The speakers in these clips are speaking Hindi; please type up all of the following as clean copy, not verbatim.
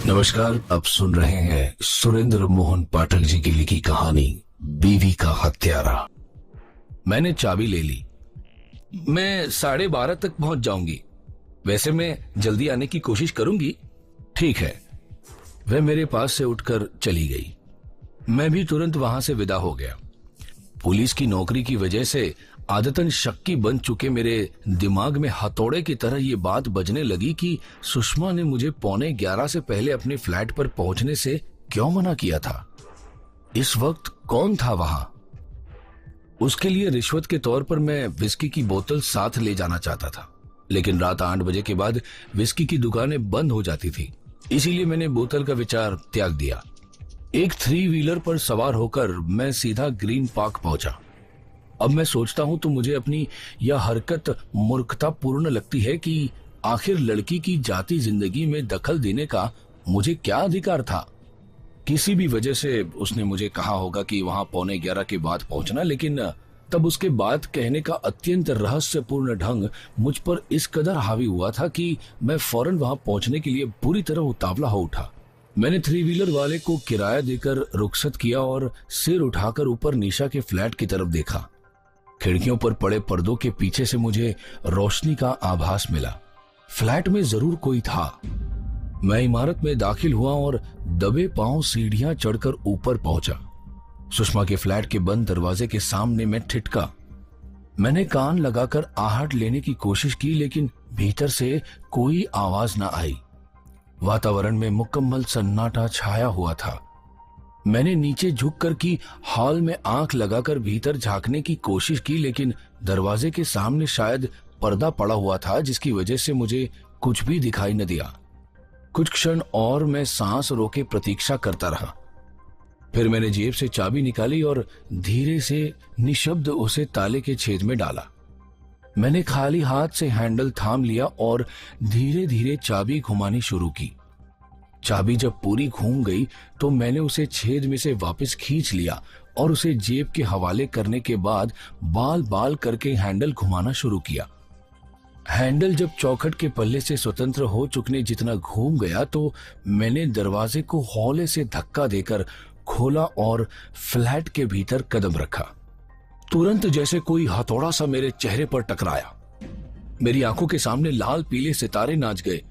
नमस्कार, आप सुन रहे हैं सुरेंद्र मोहन पाठक जी की लिखी कहानी बीवी का हत्यारा। मैंने चाबी ले ली। मैं 12:30 तक पहुंच जाऊंगी। वैसे मैं जल्दी आने की कोशिश करूंगी। ठीक है। वह मेरे पास से उठकर चली गई। मैं भी तुरंत वहां से विदा हो गया। पुलिस की नौकरी की वजह से आदतन शक्की बन चुके मेरे दिमाग में हथौड़े की तरह ये बात बजने लगी कि सुषमा ने मुझे 11:15 से पहले अपने फ्लैट पर पहुंचने से क्यों मना किया था। इस वक्त कौन था वहां? उसके लिए रिश्वत के तौर पर मैं विस्की की बोतल साथ ले जाना चाहता था, लेकिन रात 8 बजे के बाद विस्की की दुकानें बंद हो जाती थी, इसीलिए मैंने बोतल का विचार त्याग दिया। एक 3 व्हीलर पर सवार होकर मैं सीधा ग्रीन पार्क पहुंचा। अब मैं सोचता हूं तो मुझे अपनी यह हरकत मूर्खतापूर्ण लगती है कि आखिर लड़की की जाती जिंदगी में दखल देने का मुझे क्या अधिकार था। किसी भी वजह से उसने मुझे कहा होगा कि वहां 11:15 के बाद पहुंचना, लेकिन तब उसके बाद कहने का अत्यंत रहस्यपूर्ण ढंग मुझ पर इस कदर हावी हुआ था कि मैं फौरन वहां पहुंचने के लिए पूरी तरह उतावला हो उठा। मैंने 3 व्हीलर वाले को किराया देकर रुखसत किया और सिर उठाकर ऊपर निशा के फ्लैट की तरफ देखा। खिड़कियों पर पड़े पर्दों के पीछे से मुझे रोशनी का आभास मिला। फ्लैट में जरूर कोई था। मैं इमारत में दाखिल हुआ और दबे पांव सीढ़ियां चढ़कर ऊपर पहुंचा। सुषमा के फ्लैट के बंद दरवाजे के सामने मैं ठिठका। मैंने कान लगाकर आहट लेने की कोशिश की, लेकिन भीतर से कोई आवाज न आई। वातावरण में मुकम्मल सन्नाटा छाया हुआ था। मैंने नीचे झुककर की हॉल में आंख लगाकर भीतर झांकने की कोशिश की, लेकिन दरवाजे के सामने शायद पर्दा पड़ा हुआ था, जिसकी वजह से मुझे कुछ भी दिखाई न दिया। कुछ क्षण और मैं सांस रोके प्रतीक्षा करता रहा। फिर मैंने जेब से चाबी निकाली और धीरे से निशब्द उसे ताले के छेद में डाला। मैंने खाली हाथ से हैंडल थाम लिया और धीरे धीरे चाबी घुमानी शुरू की। चाबी जब पूरी घूम गई तो मैंने उसे छेद में से वापस खींच लिया और उसे जेब के हवाले करने के बाद बाल बाल करके हैंडल घुमाना शुरू किया। हैंडल जब चौखट के पल्ले से स्वतंत्र हो चुकने जितना घूम गया तो मैंने दरवाजे को हौले से धक्का देकर खोला और फ्लैट के भीतर कदम रखा। तुरंत जैसे कोई हथौड़ा सा मेरे चेहरे पर टकराया। मेरी आंखों के सामने लाल पीले सितारे नाच गए।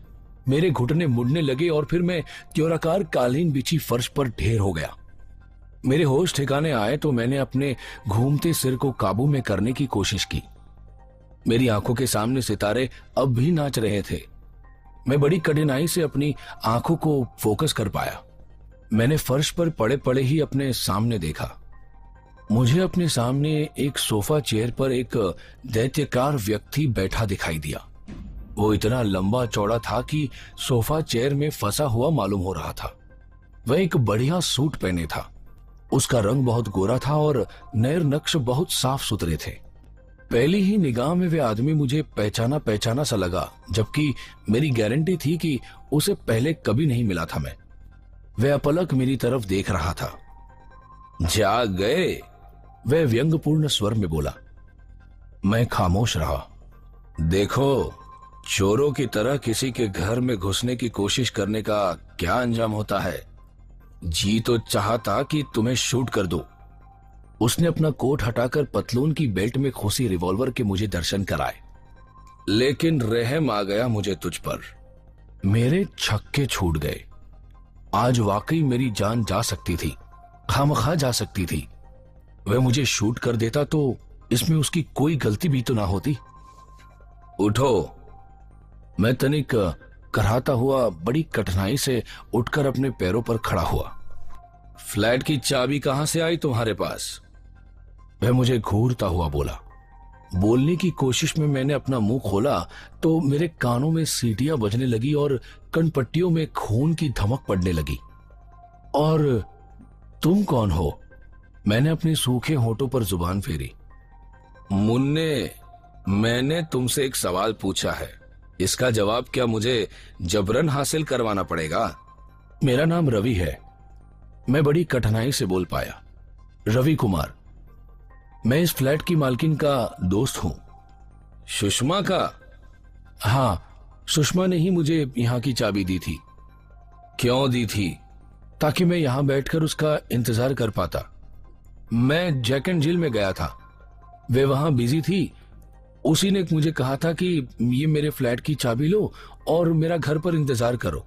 मेरे घुटने मुड़ने लगे और फिर मैं त्योराकार कालीन बिछी फर्श पर ढेर हो गया। मेरे होश ठिकाने आए तो मैंने अपने घूमते सिर को काबू में करने की कोशिश की। मेरी आंखों के सामने सितारे अब भी नाच रहे थे। मैं बड़ी कठिनाई से अपनी आंखों को फोकस कर पाया। मैंने फर्श पर पड़े पड़े ही अपने सामने देखा। मुझे अपने सामने एक सोफा चेयर पर एक दैत्यकार व्यक्ति बैठा दिखाई दिया। वो इतना लंबा चौड़ा था कि सोफा चेयर में फंसा हुआ मालूम हो रहा था। वह एक बढ़िया सूट पहने था। उसका रंग बहुत गोरा था और नैर नक्श बहुत साफ सुथरे थे। पहली ही निगाह में वह आदमी मुझे पहचाना पहचाना सा लगा, जबकि मेरी गारंटी थी कि उसे पहले कभी नहीं मिला था। मैं वह अपलक मेरी तरफ देख रहा था। जाग गए? वह व्यंग्यपूर्ण स्वर में बोला। मैं खामोश रहा। देखो, चोरों की तरह किसी के घर में घुसने की कोशिश करने का क्या अंजाम होता है। जी तो चाहता कि तुम्हें शूट कर दो। उसने अपना कोट हटाकर पतलून की बेल्ट में खोसी रिवॉल्वर के मुझे दर्शन कराए, लेकिन रहम आ गया मुझे तुझ पर। मेरे छक्के छूट गए। आज वाकई मेरी जान जा सकती थी, खामखा जा सकती थी। वह मुझे शूट कर देता तो इसमें उसकी कोई गलती भी तो ना होती। उठो। मैं तनिक कराहता हुआ बड़ी कठिनाई से उठकर अपने पैरों पर खड़ा हुआ। फ्लैट की चाबी कहां से आई तुम्हारे पास? वह मुझे घूरता हुआ बोला। बोलने की कोशिश में मैंने अपना मुंह खोला तो मेरे कानों में सीटियां बजने लगी और कनपट्टियों में खून की धमक पड़ने लगी। और तुम कौन हो? मैंने अपने सूखे होठों पर जुबान फेरी। मुन्ने, मैंने तुमसे एक सवाल पूछा है, इसका जवाब क्या मुझे जबरन हासिल करवाना पड़ेगा? मेरा नाम रवि है। मैं बड़ी कठिनाई से बोल पाया। रवि कुमार। मैं इस फ्लैट की मालकिन का दोस्त हूं। सुषमा का? हाँ, सुषमा ने ही मुझे यहां की चाबी दी थी। क्यों दी थी? ताकि मैं यहां बैठकर उसका इंतजार कर पाता। मैं जैक एंड जिल में गया था, वे वहां बिजी थी। उसी ने मुझे कहा था कि ये मेरे फ्लैट की चाबी लो और मेरा घर पर इंतजार करो।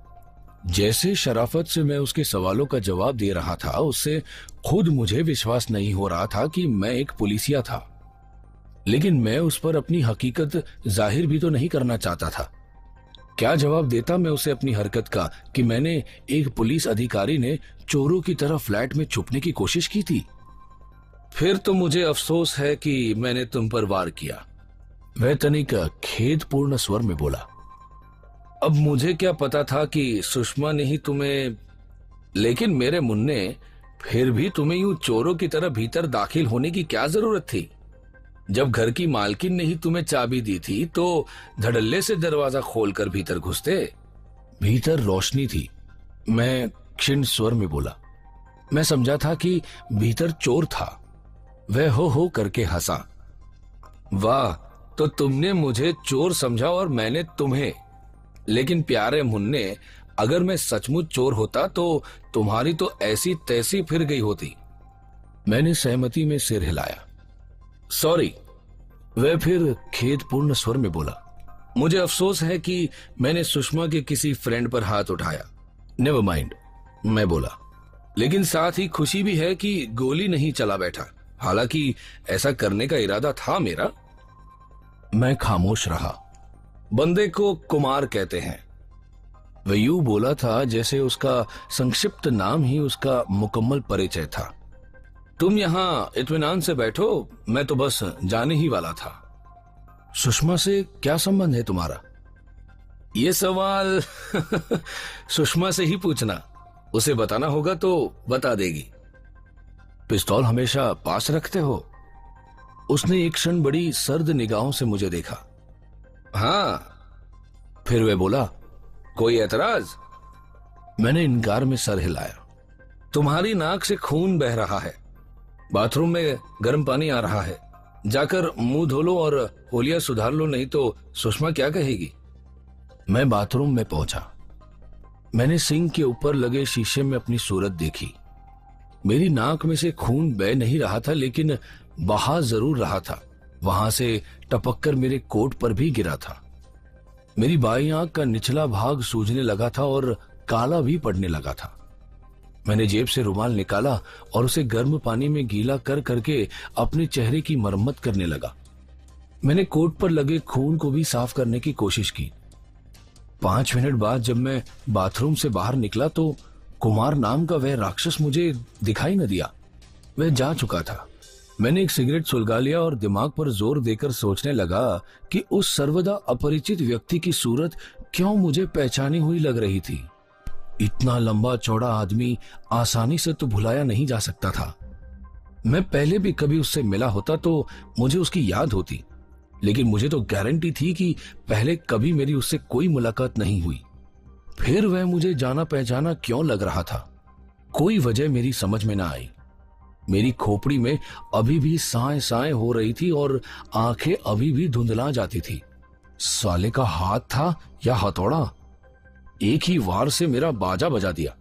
जैसे शराफत से मैं उसके सवालों का जवाब दे रहा था, उससे खुद मुझे विश्वास नहीं हो रहा था कि मैं एक पुलिसिया था। लेकिन मैं उस पर अपनी हकीकत जाहिर भी तो नहीं करना चाहता था। क्या जवाब देता मैं उसे अपनी हरकत का कि मैंने एक पुलिस अधिकारी ने चोरों की तरह फ्लैट में छुपने की कोशिश की थी? फिर तो मुझे अफसोस है कि मैंने तुम पर वार किया, वह तनिक खेदपूर्ण स्वर में बोला। अब मुझे क्या पता था कि सुषमा ने ही तुम्हें, लेकिन मेरे मुन्ने, फिर भी तुम्हें यूं चोरों की तरह भीतर दाखिल होने की क्या जरूरत थी? जब घर की मालकिन ने ही तुम्हें चाबी दी थी तो धड़ल्ले से दरवाजा खोलकर भीतर घुसते। भीतर रोशनी थी, मैं क्षीण स्वर में बोला। मैं समझा था कि भीतर चोर था। वह हो करके हंसा। वाह, तो तुमने मुझे चोर समझा और मैंने तुम्हें। लेकिन प्यारे मुन्ने, अगर मैं सचमुच चोर होता तो तुम्हारी तो ऐसी तैसी फिर गई होती। मैंने सहमति में सिर हिलाया। सॉरी, वह फिर खेदपूर्ण स्वर में बोला। मुझे अफसोस है कि मैंने सुषमा के किसी फ्रेंड पर हाथ उठाया। नेवर माइंड, मैं बोला। लेकिन साथ ही खुशी भी है कि गोली नहीं चला बैठा, हालांकि ऐसा करने का इरादा था मेरा। मैं खामोश रहा। बंदे को कुमार कहते हैं, वह यूं बोला था जैसे उसका संक्षिप्त नाम ही उसका मुकम्मल परिचय था। तुम यहां इत्मीनान से बैठो, मैं तो बस जाने ही वाला था। सुषमा से क्या संबंध है तुम्हारा? ये सवाल सुषमा से ही पूछना, उसे बताना होगा तो बता देगी। पिस्तौल हमेशा पास रखते हो? उसने एक क्षण बड़ी सर्द निगाहों से मुझे देखा। हाँ। फिर वह बोला, कोई एतराज? मैंने इनकार में सर हिलाया। तुम्हारी नाक से खून बह रहा है, बाथरूम में गर्म पानी आ रहा है, जाकर मुंह धो लो और होलिया सुधार लो, नहीं तो सुषमा क्या कहेगी। मैं बाथरूम में पहुंचा। मैंने सिंक के ऊपर लगे शीशे में अपनी सूरत देखी। मेरी नाक में से खून बह नहीं रहा था, लेकिन बहा जरूर रहा था। वहां से टपककर मेरे कोट पर भी गिरा था। मेरी बाईं आंख का निचला भाग सूजने लगा था और काला भी पड़ने लगा था। मैंने जेब से रुमाल निकाला और उसे गर्म पानी में गीला कर करके अपने चेहरे की मरम्मत करने लगा। मैंने कोट पर लगे खून को भी साफ करने की कोशिश की। 5 मिनट बाद जब मैं बाथरूम से बाहर निकला तो कुमार नाम का वह राक्षस मुझे दिखाई न दिया। वह जा चुका था। मैंने एक सिगरेट सुलगा लिया और दिमाग पर जोर देकर सोचने लगा कि उस सर्वदा अपरिचित व्यक्ति की सूरत क्यों मुझे पहचानी हुई लग रही थी। इतना लंबा चौड़ा आदमी आसानी से तो भुलाया नहीं जा सकता था। मैं पहले भी कभी उससे मिला होता तो मुझे उसकी याद होती, लेकिन मुझे तो गारंटी थी कि पहले कभी मेरी उससे कोई मुलाकात नहीं हुई। फिर वह मुझे जाना पहचाना क्यों लग रहा था, कोई वजह मेरी समझ में ना आई। मेरी खोपड़ी में अभी भी साए साए हो रही थी और आंखें अभी भी धुंधला जाती थी। साले का हाथ था या हथौड़ा, एक ही वार से मेरा बाजा बजा दिया।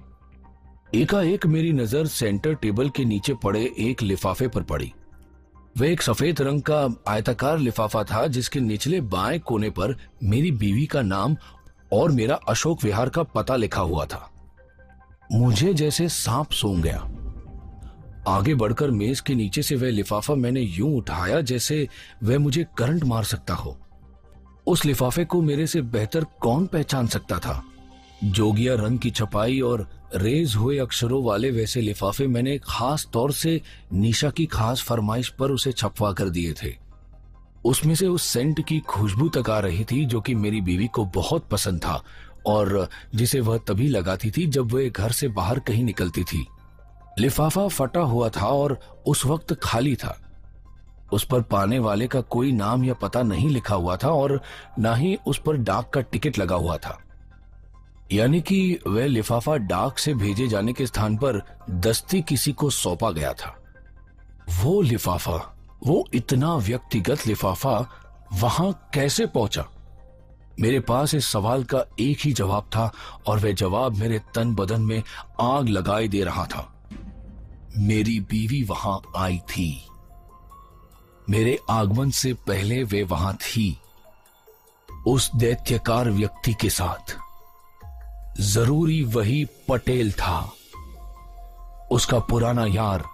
एकाएक मेरी नजर सेंटर टेबल के नीचे पड़े एक लिफाफे पर पड़ी। वह एक सफेद रंग का आयताकार लिफाफा था जिसके निचले बाएं कोने पर मेरी बीवी का नाम और मेरा अशोक विहार का पता लिखा हुआ था। मुझे जैसे सांप सूंघ गया। आगे बढ़कर मेज के नीचे से वह लिफाफा मैंने यूं उठाया जैसे वह मुझे करंट मार सकता हो। उस लिफाफे को मेरे से बेहतर कौन पहचान सकता था। जोगिया रंग की छपाई और रेज हुए अक्षरों वाले वैसे लिफाफे मैंने खास तौर से निशा की खास फरमाइश पर उसे छपवा कर दिए थे। उसमें से उस सेंट की खुशबू तक आ रही थी जो कि मेरी बीवी को बहुत पसंद था और जिसे वह तभी लगाती थी जब वह घर से बाहर कहीं निकलती थी। लिफाफा फटा हुआ था और उस वक्त खाली था। उस पर पाने वाले का कोई नाम या पता नहीं लिखा हुआ था और ना ही उस पर डाक का टिकट लगा हुआ था, यानी कि वह लिफाफा डाक से भेजे जाने के स्थान पर दस्ती किसी को सौंपा गया था। वो लिफाफा, वो इतना व्यक्तिगत लिफाफा वहां कैसे पहुंचा? मेरे पास इस सवाल का एक ही जवाब था और वह जवाब मेरे तन बदन में आग लगाए दे रहा था। मेरी बीवी वहां आई थी। मेरे आगमन से पहले वे वहां थी, उस दैत्यकार व्यक्ति के साथ। जरूरी वही पटेल था, उसका पुराना यार,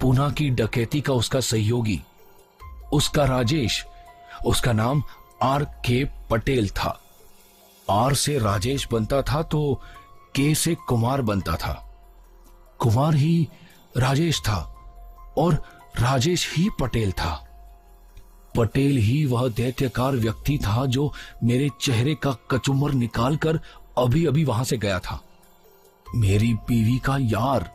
पूना की डकैती का उसका सहयोगी, उसका राजेश। उसका नाम R.K. पटेल था। आर से राजेश बनता था तो के से कुमार बनता था। कुमार ही राजेश था और राजेश ही पटेल था। पटेल ही वह दैत्यकार व्यक्ति था जो मेरे चेहरे का कचुमर निकालकर अभी अभी वहां से गया था। मेरी बीवी का यार।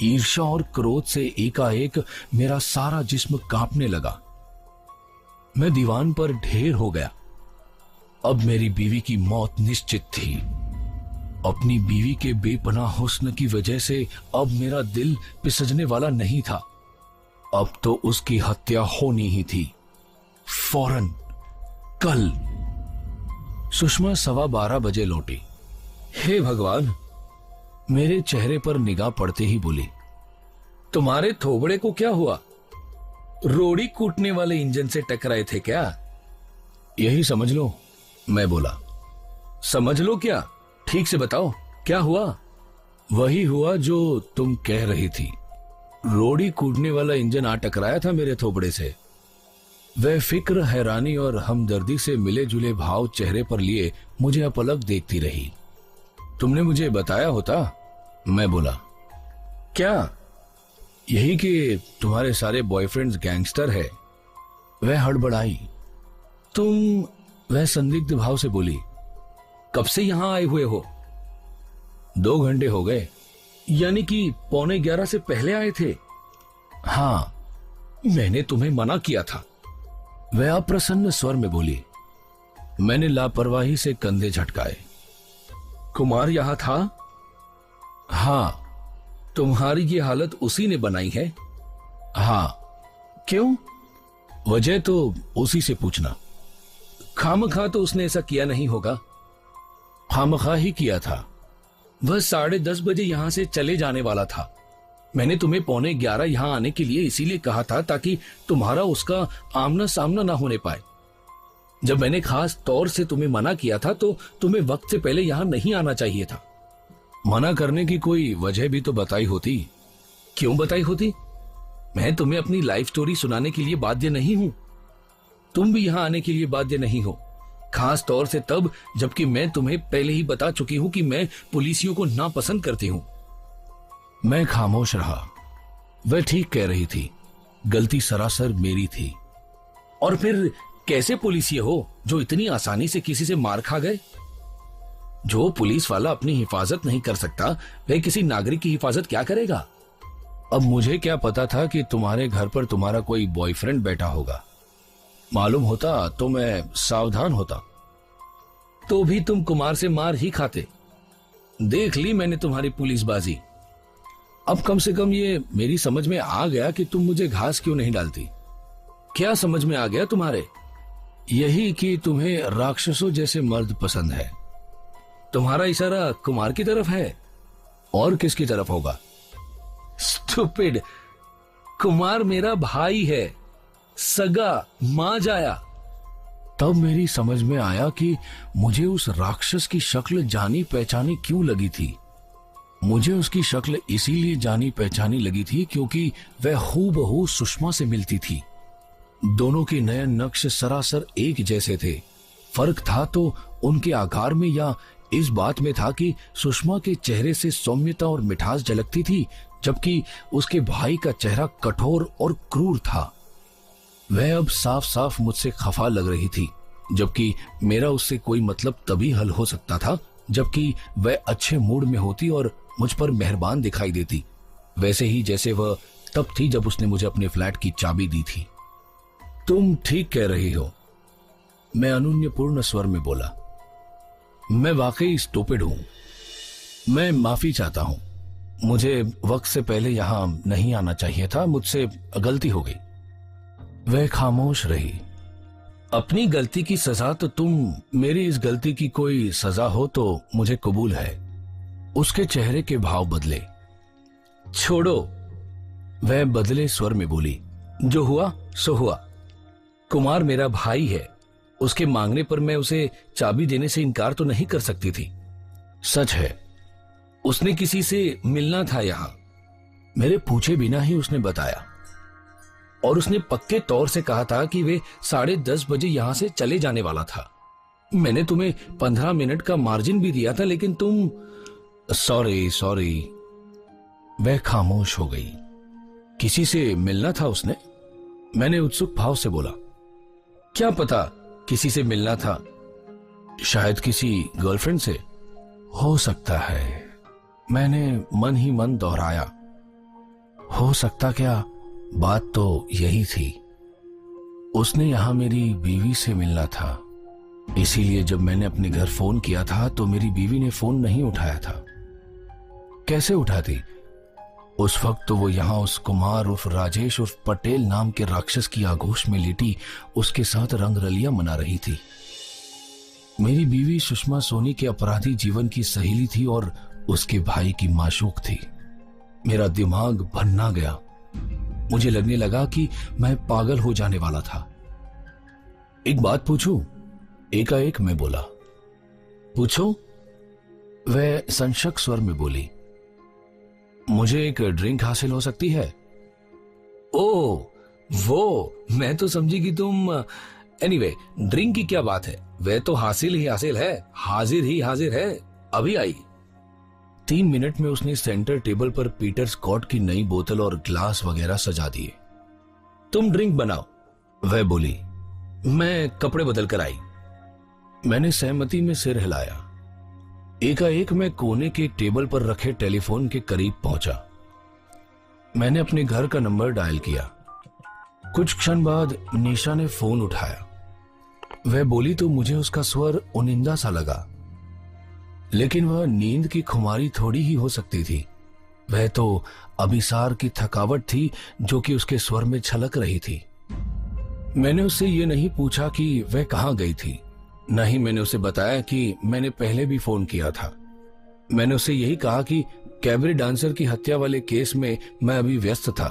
ईर्ष्या और क्रोध से एकाएक मेरा सारा जिस्म कांपने लगा। मैं दीवान पर ढेर हो गया। अब मेरी बीवी की मौत निश्चित थी। अपनी बीवी के बेपनाह हुस्न की वजह से अब मेरा दिल पिसजने वाला नहीं था। अब तो उसकी हत्या होनी ही थी, फौरन, कल। सुषमा 12:15 बजे लौटी। हे भगवान, मेरे चेहरे पर निगाह पड़ते ही बोली, तुम्हारे थोबड़े को क्या हुआ? रोड़ी कूटने वाले इंजन से टकराए थे क्या? यही समझ लो, मैं बोला। समझ लो क्या? ठीक से बताओ, क्या हुआ? वही हुआ जो तुम कह रही थी। रोड़ी कूटने वाला इंजन आ टकराया था मेरे थोबड़े से। वह फिक्र, हैरानी और हमदर्दी से मिले जुले भाव चेहरे पर लिए मुझे अपलक देखती रही। तुमने मुझे बताया होता, मैं बोला। क्या? यही कि तुम्हारे सारे बॉयफ्रेंड्स गैंगस्टर है। वह हड़बड़ाई। तुम? वह संदिग्ध भाव से बोली। कब से यहां आए हुए हो? 2 घंटे हो गए। यानी कि 11:15 से पहले आए थे? हाँ, मैंने तुम्हें मना किया था। वह अप्रसन्न स्वर में बोली। मैंने लापरवाही से कंधे झटकाए। कुमार यहां था? हाँ। तुम्हारी ये हालत उसी ने बनाई है? हाँ। क्यों? वजह तो उसी से पूछना। खामखा तो उसने ऐसा किया नहीं होगा। खामखा ही किया था। वह 10:30 बजे यहां से चले जाने वाला था। मैंने तुम्हें 11:15 यहां आने के लिए इसीलिए कहा था ताकि तुम्हारा उसका आमना सामना ना होने पाए। जब मैंने खास तौर से तुम्हें मना किया था तो तुम्हें वक्त से पहले यहां नहीं आना चाहिए था। मना करने की कोई वजह भी तो बताई होती। क्यों बताई होती? मैं तुम्हें अपनी लाइफ स्टोरी सुनाने के लिए बाध्य नहीं हूं। तुम भी यहां आने के लिए बाध्य नहीं हो, खास तौर से तब जबकि मैं तुम्हें पहले ही बता चुकी हूं कि मैं पुलिसियों को नापसंद करती हूं। मैं खामोश रहा। वह ठीक कह रही थी, गलती सरासर मेरी थी। और फिर कैसे पुलिसिये हो जो इतनी आसानी से किसी से मार खा गए? जो पुलिस वाला अपनी हिफाजत नहीं कर सकता, वह किसी नागरिक की हिफाजत क्या करेगा? अब मुझे क्या पता था कि तुम्हारे घर पर तुम्हारा कोई बॉयफ्रेंड बैठा होगा। मालूम होता तो मैं सावधान होता। तो भी तुम कुमार से मार ही खाते। देख ली मैंने तुम्हारी पुलिसबाजी। अब कम से कम ये मेरी समझ में आ गया कि तुम मुझे घास क्यों नहीं डालती। क्या समझ में आ गया तुम्हारे? यही कि तुम्हें राक्षसों जैसे मर्द पसंद है। तुम्हारा इशारा कुमार की तरफ है, और किसकी तरफ होगा? स्टूपिड, कुमार मेरा भाई है, सगा मां जाया। तब मेरी समझ में आया कि मुझे उस राक्षस की शक्ल जानी पहचानी क्यों लगी थी। मुझे उसकी शक्ल इसीलिए जानी पहचानी लगी थी क्योंकि वह हूबहू सुषमा से मिलती थी। दोनों के नयन नक्श सरासर एक जैसे थे। फर्क था तो उनके आकार में या इस बात में था कि सुषमा के चेहरे से सौम्यता और मिठास झलकती थी, जबकि उसके भाई का चेहरा कठोर और क्रूर था। वह अब साफ साफ मुझसे खफा लग रही थी, जबकि मेरा उससे कोई मतलब तभी हल हो सकता था जबकि वह अच्छे मूड में होती और मुझ पर मेहरबान दिखाई देती, वैसे ही जैसे वह तब थी जब उसने मुझे अपने फ्लैट की चाबी दी थी। तुम ठीक कह रही हो, मैं अनुन्यपूर्ण स्वर में बोला। मैं वाकई स्टूपिड हूं। मैं माफी चाहता हूं। मुझे वक्त से पहले यहां नहीं आना चाहिए था। मुझसे गलती हो गई। वह खामोश रही। अपनी गलती की सजा तो तुम, मेरी इस गलती की कोई सजा हो तो मुझे कबूल है। उसके चेहरे के भाव बदले। छोड़ो, वह बदले स्वर में बोली। जो हुआ सो हुआ। कुमार मेरा भाई है, उसके मांगने पर मैं उसे चाबी देने से इनकार तो नहीं कर सकती थी। सच है, उसने किसी से मिलना था यहां। मेरे पूछे बिना ही उसने बताया, और उसने पक्के तौर से कहा था कि वे 10:30 बजे यहां से चले जाने वाला था। मैंने तुम्हें 15 मिनट का मार्जिन भी दिया था, लेकिन तुम। सॉरी। वह खामोश हो गई। किसी से मिलना था उसने? मैंने उत्सुक भाव से बोला। क्या पता किसी से मिलना था, शायद किसी गर्लफ्रेंड से। हो सकता है, मैंने मन ही मन दोहराया। हो सकता क्या, बात तो यही थी। उसने यहां मेरी बीवी से मिलना था, इसीलिए जब मैंने अपने घर फोन किया था तो मेरी बीवी ने फोन नहीं उठाया था। कैसे उठाती? उस वक्त तो वो यहां उस कुमार उर्फ राजेश उर्फ पटेल नाम के राक्षस की आगोश में लेटी उसके साथ रंगरलियां मना रही थी। मेरी बीवी सुषमा सोनी के अपराधी जीवन की सहेली थी और उसके भाई की माशूक थी। मेरा दिमाग भन्ना गया। मुझे लगने लगा कि मैं पागल हो जाने वाला था। एक बात पूछूं? एकाएक मैं बोला। पूछो, वह संशक स्वर में बोली। मुझे एक ड्रिंक हासिल हो सकती है? ओ, वो मैं तो समझी कि तुम। एनीवे, ड्रिंक की क्या बात है, वह तो हासिल ही हासिल है, हाजिर ही हाजिर है, अभी आई। 3 मिनट में उसने सेंटर टेबल पर पीटर स्कॉट की नई बोतल और ग्लास वगैरह सजा दिए। तुम ड्रिंक बनाओ, वह बोली। मैं कपड़े बदल कर आई। मैंने सहमति में सिर हिलाया। एकाएक मैं कोने के टेबल पर रखे टेलीफोन के करीब पहुंचा। मैंने अपने घर का नंबर डायल किया। कुछ क्षण बाद निशा ने फोन उठाया। वह बोली तो मुझे उसका स्वर उनिंदा सा लगा, लेकिन वह नींद की खुमारी थोड़ी ही हो सकती थी। वह तो अभिसार की थकावट थी जो कि उसके स्वर में छलक रही थी। मैंने उससे यह नहीं पूछा कि वह कहां गई थी, न ही मैंने उसे बताया कि मैंने पहले भी फोन किया था। मैंने उसे यही कहा कि कैबरे डांसर की हत्या वाले केस में मैं अभी व्यस्त था।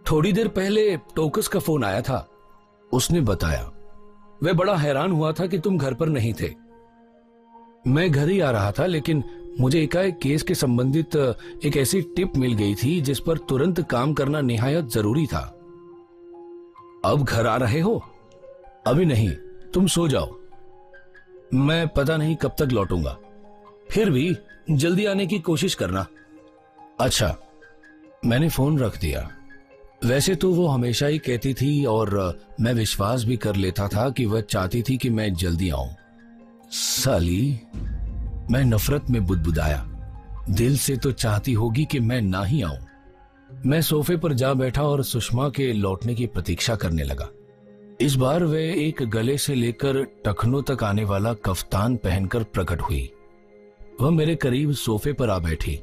थोड़ी देर पहले टोकस का फोन आया था, उसने बताया। वह बड़ा हैरान हुआ था कि तुम घर पर नहीं थे। मैं घर ही आ रहा था, लेकिन मुझे एकाएक केस के संबंधित एक ऐसी टिप मिल गई थी जिस पर तुरंत काम करना निहायत जरूरी था। अब घर आ रहे हो? अभी नहीं, तुम सो जाओ, मैं पता नहीं कब तक लौटूंगा। फिर भी जल्दी आने की कोशिश करना। अच्छा, मैंने फोन रख दिया। वैसे तो वो हमेशा ही कहती थी और मैं विश्वास भी कर लेता था कि वह चाहती थी कि मैं जल्दी आऊं। साली, मैं नफरत में बुदबुदाया। दिल से तो चाहती होगी कि मैं ना ही आऊं। मैं सोफे पर जा बैठा और सुषमा के लौटने की प्रतीक्षा करने लगा। इस बार वह एक गले से लेकर टखनों तक आने वाला कफ्तान पहनकर प्रकट हुई। वह मेरे करीब सोफे पर आ बैठी।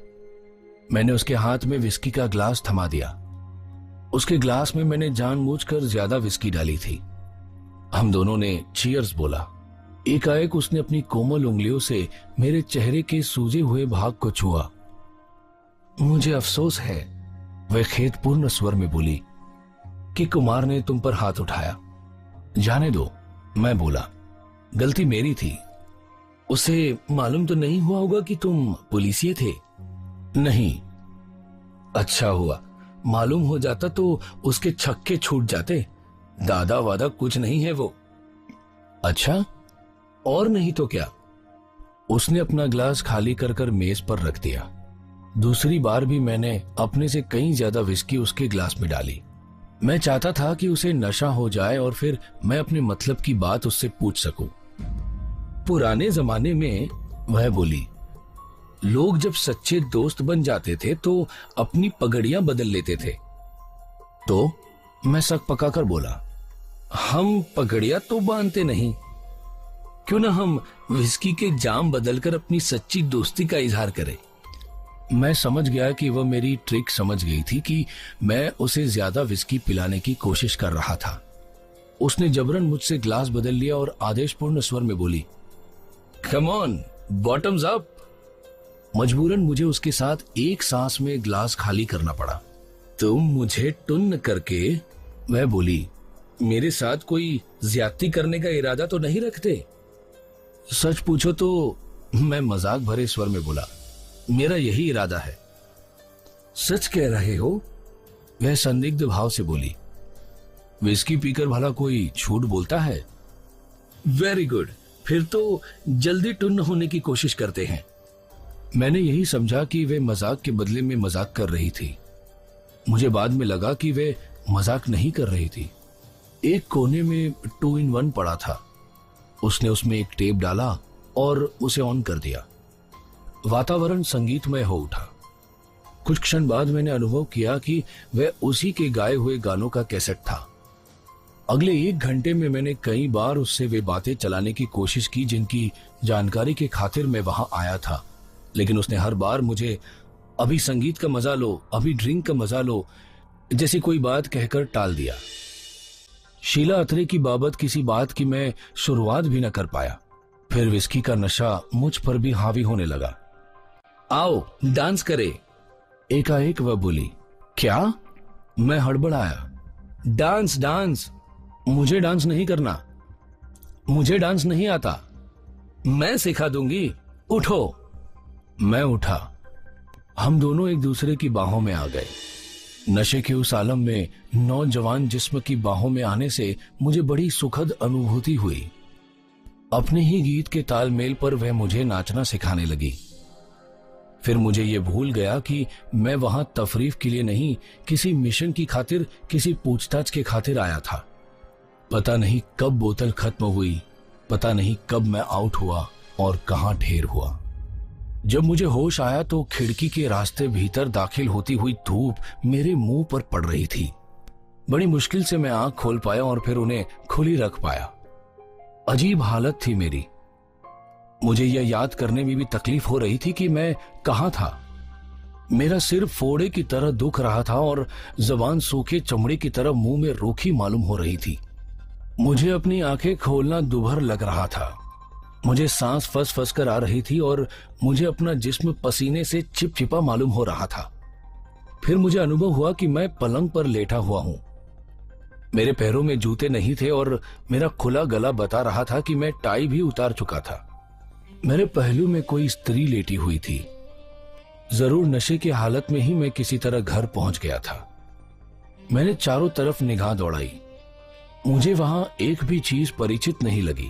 मैंने उसके हाथ में विस्की का ग्लास थमा दिया। उसके ग्लास में मैंने जानबूझकर ज्यादा विस्की डाली थी। हम दोनों ने चीयर्स बोला। एकाएक उसने अपनी कोमल उंगलियों से मेरे चेहरे के सूजे हुए भाग को छुआ। मुझे अफसोस है, वह खेदपूर्ण स्वर में बोली, कि कुमार ने तुम पर हाथ उठाया। जाने दो, मैं बोला। गलती मेरी थी। उसे मालूम तो नहीं हुआ होगा कि तुम पुलिसिये थे? नहीं। अच्छा हुआ, मालूम हो जाता तो उसके छक्के छूट जाते। दादा वादा कुछ नहीं है वो। अच्छा, और नहीं तो क्या? उसने अपना ग्लास खाली कर कर मेज पर रख दिया। दूसरी बार भी मैंने अपने से कहीं ज्यादा विस्की उसके ग्लास में डाली। मैं चाहता था कि उसे नशा हो जाए और फिर मैं अपने मतलब की बात उससे पूछ सकूं। पुराने जमाने में, वह बोली, लोग जब सच्चे दोस्त बन जाते थे तो अपनी पगड़ियां बदल लेते थे। तो मैं सक पकाकर बोला, हम पगड़ियां तो बांधते नहीं, क्यों ना हम विस्की के जाम बदलकर अपनी सच्ची दोस्ती का इजहार करें। मैं समझ गया कि वह मेरी ट्रिक समझ गई थी कि मैं उसे ज्यादा विस्की पिलाने की कोशिश कर रहा था। उसने जबरन मुझसे ग्लास बदल लिया और आदेशपूर्ण स्वर में बोली, कम ऑन, बॉटम्स अप। मजबूरन मुझे उसके साथ एक सांस में ग्लास खाली करना पड़ा। तुम मुझे टुन्न करके, वह बोली, मेरे साथ कोई ज्यादती करने का इरादा तो नहीं रखते? सच पूछो तो मैं मजाक भरे स्वर में बोला, मेरा यही इरादा है। सच कह रहे हो? वह संदिग्ध भाव से बोली। विस्की पीकर भला कोई झूठ बोलता है? वेरी गुड, फिर तो जल्दी टुन्न होने की कोशिश करते हैं। मैंने यही समझा कि वे मजाक के बदले में मजाक कर रही थी। मुझे बाद में लगा कि वे मजाक नहीं कर रही थी। एक कोने में 2-in-1 पड़ा था। उसने उसमें एक टेप डाला और उसे ऑन कर दिया। वातावरण संगीतमय हो उठा। कुछ क्षण बाद मैंने अनुभव किया कि वह उसी के गाए हुए गानों का कैसेट था। अगले 1 घंटे में मैंने कई बार उससे वे बातें चलाने की कोशिश की जिनकी जानकारी के खातिर मैं वहां आया था, लेकिन उसने हर बार मुझे अभी संगीत का मजा लो, अभी ड्रिंक का मजा लो जैसी कोई बात कहकर टाल दिया। शीला अत्रे की बाबत किसी बात की मैं शुरुआत भी न कर पाया। फिर विस्की का नशा मुझ पर भी हावी होने लगा। आओ डांस करे, एकाएक वह बोली। क्या? मैं हड़बड़ाया। Dance dance. मुझे डांस नहीं करना, मुझे डांस नहीं आता, मैं सिखा दूंगी, उठो। मैं उठा। हम दोनों एक दूसरे की बाहों में आ गए। नशे के उस आलम में नौजवान जिस्म की बाहों में आने से मुझे बड़ी सुखद अनुभूति हुई। अपने ही गीत के तालमेल पर वह मुझे नाचना सिखाने लगी। फिर मुझे यह भूल गया कि मैं वहां तफरीफ के लिए नहीं, किसी मिशन की खातिर, किसी पूछताछ के खातिर आया था। पता नहीं कब बोतल खत्म हुई, पता नहीं कब मैं आउट हुआ और कहां ढेर हुआ। जब मुझे होश आया तो खिड़की के रास्ते भीतर दाखिल होती हुई धूप मेरे मुंह पर पड़ रही थी। बड़ी मुश्किल से मैं आंख खोल पाया और फिर उन्हें खुली रख पाया। अजीब हालत थी मेरी। मुझे यह याद करने में भी तकलीफ हो रही थी कि मैं कहां था। मेरा सिर फोड़े की तरह दुख रहा था और जबान सूखे चमड़े की तरह मुंह में रूखी मालूम हो रही थी। मुझे अपनी आंखें खोलना दुभर लग रहा था। मुझे सांस फंस फंस कर आ रही थी और मुझे अपना जिस्म पसीने से चिपचिपा मालूम हो रहा था। फिर मुझे अनुभव हुआ कि मैं पलंग पर लेटा हुआ हूं। मेरे पैरों में जूते नहीं थे और मेरा खुला गला बता रहा था कि मैं टाई भी उतार चुका था। मेरे पहलू में कोई स्त्री लेटी हुई थी। जरूर नशे की हालत में ही मैं किसी तरह घर पहुंच गया था। मैंने चारों तरफ निगाह दौड़ाई। मुझे वहां एक भी चीज परिचित नहीं लगी।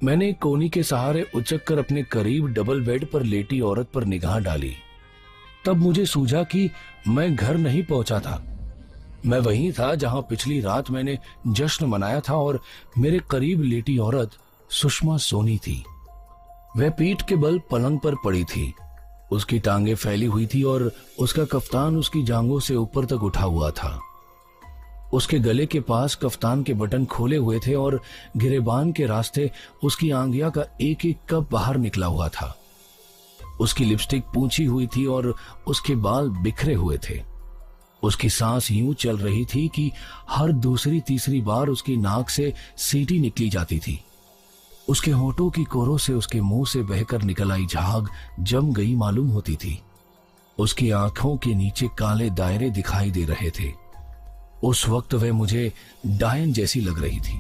मैंने एक कोनी के सहारे उचक कर अपने करीब डबल बेड पर लेटी औरत पर निगाह डाली। तब मुझे सूझा कि मैं घर नहीं पहुंचा था। मैं वहीं था जहां पिछली रात मैंने जश्न मनाया था और मेरे करीब लेटी औरत सुषमा सोनी थी। वह पीठ के बल पलंग पर पड़ी थी। उसकी टांगें फैली हुई थी और उसका कफ्तान उसकी जांघों से ऊपर तक उठा हुआ था। उसके गले के पास कफ्तान के बटन खोले हुए थे और गिरेबान के रास्ते उसकी आंगिया का एक एक कप बाहर निकला हुआ था। उसकी लिपस्टिक पूंछी हुई थी और उसके बाल बिखरे हुए थे। उसकी सांस यूं चल रही थी कि हर दूसरी तीसरी बार उसकी नाक से सीटी निकली जाती थी। उसके होठों की कोरों से उसके मुंह से बहकर निकल आई झाग जम गई मालूम होती थी। उसकी आंखों के नीचे काले दायरे दिखाई दे रहे थे। उस वक्त वह मुझे डायन जैसी लग रही थी।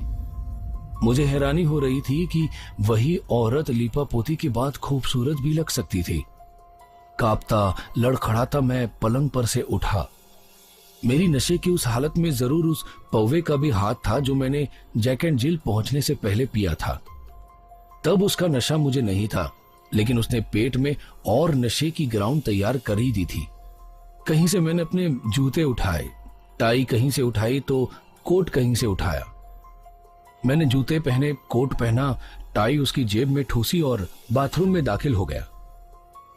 मुझे हैरानी हो रही थी कि वही औरत लीपापोती के बाद खूबसूरत भी लग सकती थी। कांपता लड़खड़ाता मैं पलंग पर से उठा। मेरी नशे की उस हालत में जरूर उस पौवे का भी हाथ था जो मैंने जैक एंड जिल पहुंचने से पहले पिया था। तब उसका नशा मुझे नहीं था, लेकिन उसने पेट में और नशे की ग्राउंड तैयार कर ही दी थी। कहीं से मैंने अपने जूते उठाए, टाई कहीं से उठाई तो कोट कहीं से उठाया। मैंने जूते पहने, कोट पहना, टाई उसकी जेब में ठूसी और बाथरूम में दाखिल हो गया।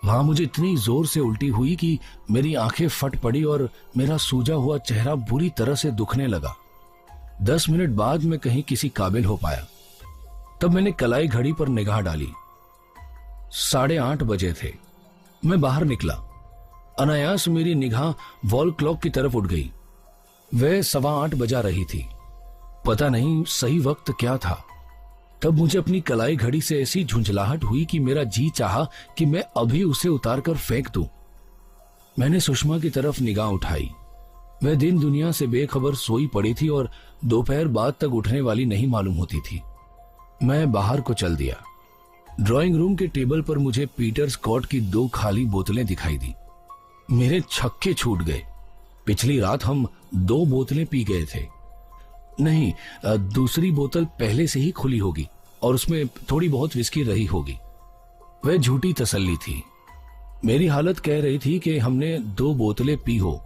वहां मुझे इतनी जोर से उल्टी हुई कि मेरी आंखें फट पड़ी और मेरा सूजा हुआ चेहरा बुरी तरह से दुखने लगा। 10 मिनट बाद मैं कहीं किसी काबिल हो पाया। तब मैंने कलाई घड़ी पर निगाह डाली। 8:30 बजे थे। मैं बाहर निकला। अनायास मेरी निगाह वॉल क्लॉक की तरफ उठ गई। वह 8:15 बजा रही थी। पता नहीं सही वक्त क्या था। तब मुझे अपनी कलाई घड़ी से ऐसी झुंझलाहट हुई कि मेरा जी चाहा कि मैं अभी उसे उतारकर फेंक दूं। मैंने सुषमा की तरफ निगाह उठाई। वह दिन दुनिया से बेखबर सोई पड़ी थी और दोपहर बाद तक उठने वाली नहीं मालूम होती थी। मैं बाहर को चल दिया। ड्राइंग रूम के टेबल पर मुझे पीटर स्कॉट की 2 खाली बोतलें दिखाई दी। मेरे छक्के छूट गए। पिछली रात हम 2 बोतलें पी गए थे। नहीं, दूसरी बोतल पहले से ही खुली होगी और उसमें थोड़ी बहुत विस्की रही होगी। वह झूठी तसल्ली थी। मेरी हालत कह रही थी कि हमने 2 बोतलें पी हो,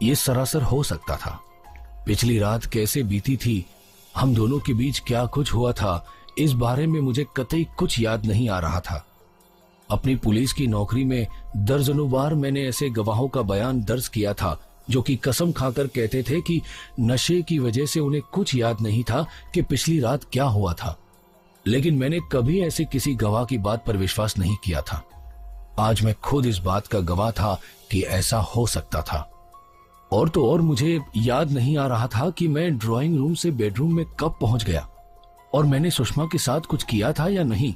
ये सरासर हो सकता था। पिछली रात कैसे बीती थी, हम दोनों के बीच क्या कुछ हुआ था, इस बारे में मुझे कतई कुछ याद नहीं आ रहा था। अपनी पुलिस की नौकरी में दर्जनों बार मैंने ऐसे गवाहों का बयान दर्ज किया था जो कि कसम खाकर कहते थे कि नशे की वजह से उन्हें कुछ याद नहीं था कि पिछली रात क्या हुआ था, लेकिन मैंने कभी ऐसे किसी गवाह की बात पर विश्वास नहीं किया था। आज मैं खुद इस बात का गवाह था कि ऐसा हो सकता था। और तो और मुझे याद नहीं आ रहा था कि मैं ड्राइंग रूम से बेडरूम में कब पहुंच गया और मैंने सुषमा के साथ कुछ किया था या नहीं।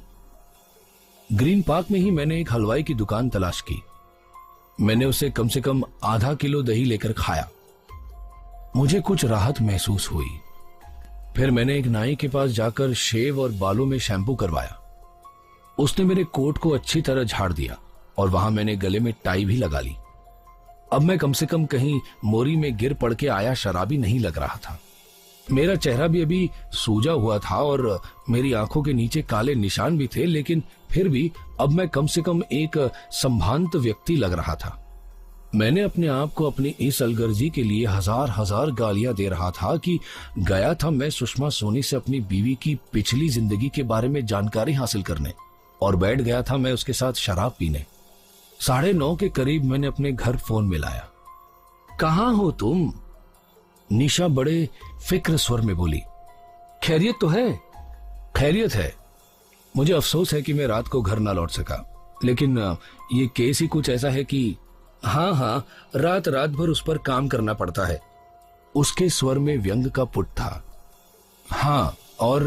ग्रीन पार्क में ही मैंने एक हलवाई की दुकान तलाश की। मैंने उसे कम से कम आधा किलो दही लेकर खाया। मुझे कुछ राहत महसूस हुई। फिर मैंने एक नाई के पास जाकर शेव और बालों में शैम्पू करवाया। उसने मेरे कोट को अच्छी तरह झाड़ दिया और वहां मैंने गले में टाई भी लगा ली। अब मैं कम से कम कहीं मोरी में गिर पड़ के आया शराबी नहीं लग रहा था। मेरा चेहरा भी अभी सूजा हुआ था और मेरी आंखों के नीचे काले निशान भी थे, लेकिन फिर भी अब मैं कम से कम एक संभ्रांत व्यक्ति लग रहा था। मैंने अपने आप को अपनी इस अलगर्जी के लिए हजार गालियां दे रहा था कि गया था मैं सुषमा सोनी से अपनी बीवी की पिछली जिंदगी के बारे में जानकारी हासिल करने और बैठ गया था मैं उसके साथ शराब पीने। 9:30 के करीब मैंने अपने घर फोन मिलाया। कहाँ हो तुम? निशा बड़े फिक्र स्वर में बोली। खैरियत तो है? खैरियत है। मुझे अफसोस है कि मैं रात को घर ना लौट सका, लेकिन ये केस ही कुछ ऐसा है कि हाँ, रात भर उस पर काम करना पड़ता है। उसके स्वर में व्यंग का पुट था। हाँ, और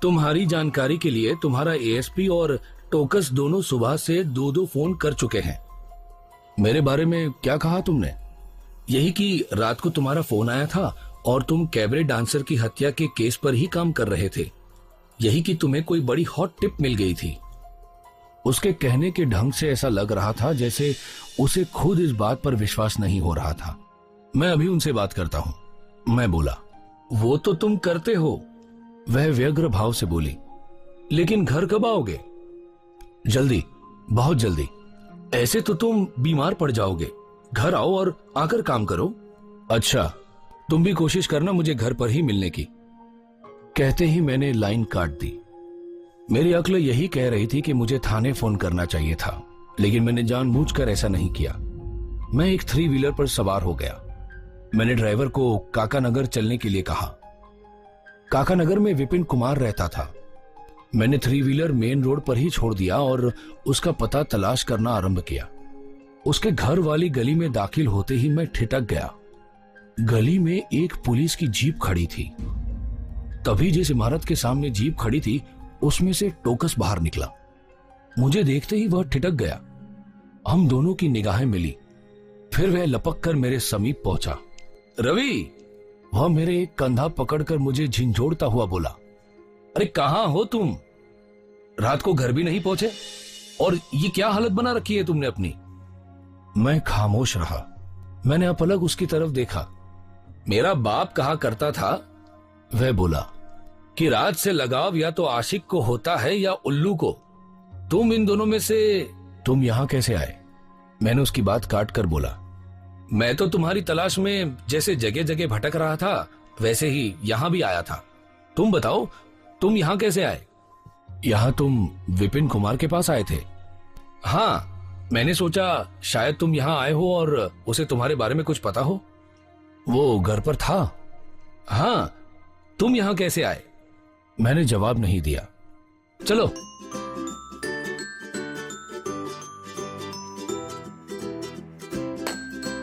तुम्हारी जानकारी के लिए तुम्हारा एएसपी और टोकस दोनों सुबह से 2 फोन कर चुके हैं। मेरे बारे में क्या कहा तुमने? यही कि रात को तुम्हारा फोन आया था और तुम कैबरे डांसर की हत्या के केस पर ही काम कर रहे थे। यही कि तुम्हें कोई बड़ी हॉट टिप मिल गई थी। उसके कहने के ढंग से ऐसा लग रहा था जैसे उसे खुद इस बात पर विश्वास नहीं हो रहा था। मैं अभी उनसे बात करता हूं, मैं बोला। वो तो तुम करते हो, वह व्यग्र भाव से बोली। लेकिन घर कब आओगे? जल्दी, बहुत जल्दी। ऐसे तो तुम बीमार पड़ जाओगे। घर आओ और आकर काम करो। अच्छा, तुम भी कोशिश करना मुझे घर पर ही मिलने की। कहते ही मैंने लाइन काट दी। मेरी अक्ल यही कह रही थी कि मुझे थाने फोन करना चाहिए था, लेकिन मैंने जानबूझकर ऐसा नहीं किया। मैं एक 3 व्हीलर पर सवार हो गया। मैंने ड्राइवर को काका नगर चलने के लिए कहा। काका नगर में विपिन कुमार रहता था। मैंने 3 व्हीलर मेन रोड पर ही छोड़ दिया और उसका पता तलाश करना आरंभ किया। उसके घर वाली गली में दाखिल होते ही मैं ठिठक गया। गली में एक पुलिस की जीप खड़ी थी। तभी जिस इमारत के सामने जीप खड़ी थी उसमें से टोकस बाहर निकला। मुझे देखते ही वह ठिठक गया। हम दोनों की निगाहें मिली। फिर वह लपक कर मेरे समीप पहुंचा। रवि, वह मेरे एक कंधा पकड़कर मुझे झिंझोड़ता हुआ बोला। अरे कहां हो तुम? रात को घर भी नहीं पहुंचे और ये क्या हालत बना रखी है तुमने अपनी? मैं खामोश रहा। मैंने अपलग उसकी तरफ देखा। मेरा बाप कहा करता था, वह बोला, कि रात से लगाव या तो आशिक को होता है या उल्लू को। तुम इन दोनों में से। तुम यहां कैसे आए? मैंने उसकी बात काट कर बोला। मैं तो तुम्हारी तलाश में जैसे जगह जगह भटक रहा था वैसे ही यहां भी आया था। तुम बताओ, तुम यहां कैसे आए? यहां तुम विपिन कुमार के पास आए थे? हाँ, मैंने सोचा शायद तुम यहां आए हो और उसे तुम्हारे बारे में कुछ पता हो। वो घर पर था? हाँ, तुम यहां कैसे आए? मैंने जवाब नहीं दिया। चलो